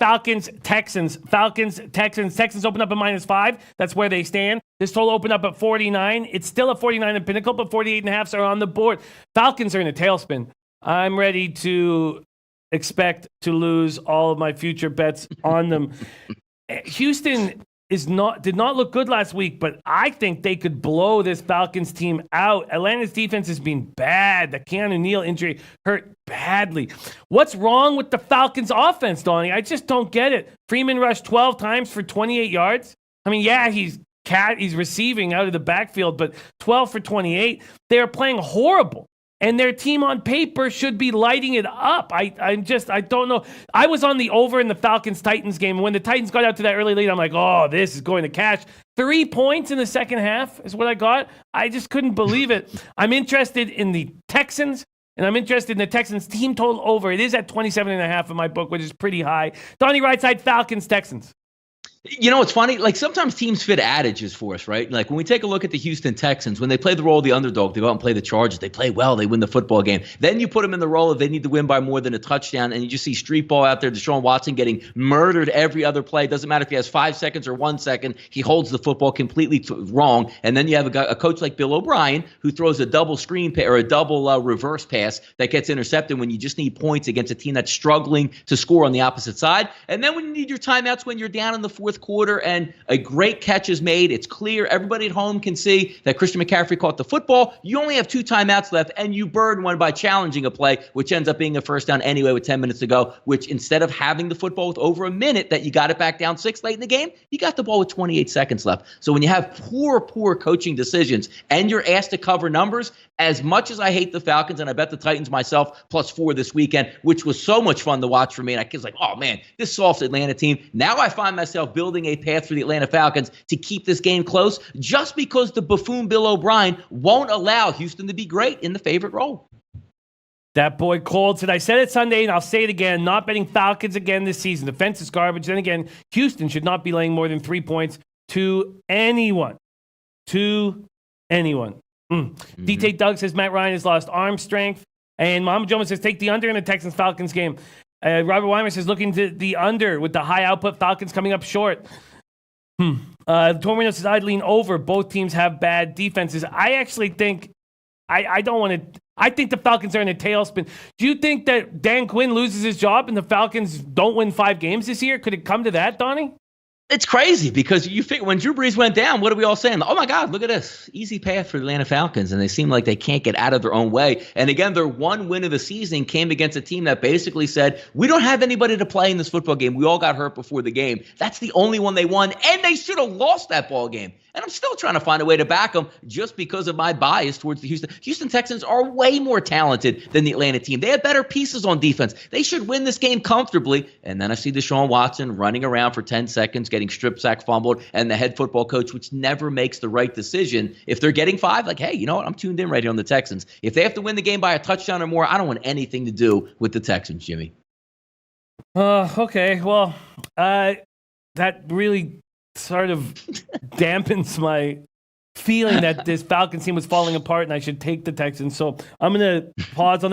Falcons, Texans. Falcons, Texans. Texans open up at -5. That's where they stand. This total opened up at 49. It's still at 49 in Pinnacle, but 48.5 are on the board. Falcons are in a tailspin. I'm ready to expect to lose all of my future bets on them. Houston did not look good last week, but I think they could blow this Falcons team out. Atlanta's defense has been bad. The Keanu Neal injury hurt badly. What's wrong with the Falcons offense, Donnie? I just don't get it. Freeman rushed 12 times for 28 yards. I mean, yeah, he's receiving out of the backfield, but 12 for 28. They're playing horrible. And their team on paper should be lighting it up. I don't know. I was on the over in the Falcons-Titans game. And when the Titans got out to that early lead, I'm like, oh, this is going to cash. 3 points in the second half is what I got. I just couldn't believe it. I'm interested in the Texans, and I'm interested in the Texans team total over. It is at 27.5 in my book, which is pretty high. Donnie RightSide, Falcons, Texans. You know, it's funny. Like, sometimes teams fit adages for us, right? Like, when we take a look at the Houston Texans, when they play the role of the underdog, they go out and play the Chargers. They play well. They win the football game. Then you put them in the role of they need to win by more than a touchdown, and you just see street ball out there. Deshaun Watson getting murdered every other play. Doesn't matter if he has 5 seconds or 1 second. He holds the football completely wrong. And then you have a coach like Bill O'Brien who throws a double screen or a double reverse pass that gets intercepted when you just need points against a team that's struggling to score on the opposite side. And then when you need your timeouts when you're down in the fourth quarter and a great catch is made, it's clear, everybody at home can see that Christian McCaffrey caught the football. You only have 2 timeouts left, and you burn one by challenging a play, which ends up being a first down anyway with 10 minutes to go, which instead of having the football with over a minute that you got it back down 6 late in the game, you got the ball with 28 seconds left. So when you have poor coaching decisions and you're asked to cover numbers, as much as I hate the Falcons, and I bet the Titans myself +4 this weekend, which was so much fun to watch for me, and I was like, oh man, this soft Atlanta team. Now I find myself building a path for the Atlanta Falcons to keep this game close just because the buffoon Bill O'Brien won't allow Houston to be great in the favorite role. That boy Cold said, I said it Sunday and I'll say it again, not betting Falcons again this season. The fence is garbage. Then again, Houston should not be laying more than 3 points to anyone. DT Doug says Matt Ryan has lost arm strength. And Mama Jones says take the under in the Texans-Falcons game. Robert Weimer says looking to the under with the high output Falcons coming up short. Torino says I'd lean over. Both teams have bad defenses. I actually think I don't want to. I think the Falcons are in a tailspin. Do you think that Dan Quinn loses his job and the Falcons don't win 5 games this year? Could it come to that, Donnie? It's crazy because you figure when Drew Brees went down, what are we all saying? Oh my God, look at this. Easy path for the Atlanta Falcons. And they seem like they can't get out of their own way. And again, their one win of the season came against a team that basically said, we don't have anybody to play in this football game. We all got hurt before the game. That's the only one they won. And they should have lost that ball game. And I'm still trying to find a way to back them just because of my bias towards the Houston Texans are way more talented than the Atlanta team. They have better pieces on defense. They should win this game comfortably. And then I see Deshaun Watson running around for 10 seconds, getting strip sack fumbled, and the head football coach, which never makes the right decision. If they're getting 5, like, hey, you know what? I'm tuned in right here on the Texans. If they have to win the game by a touchdown or more, I don't want anything to do with the Texans, Jimmy. Okay. Well, that really sort of dampens my feeling that this Falcons team was falling apart and I should take the Texans. So I'm going to pause on that.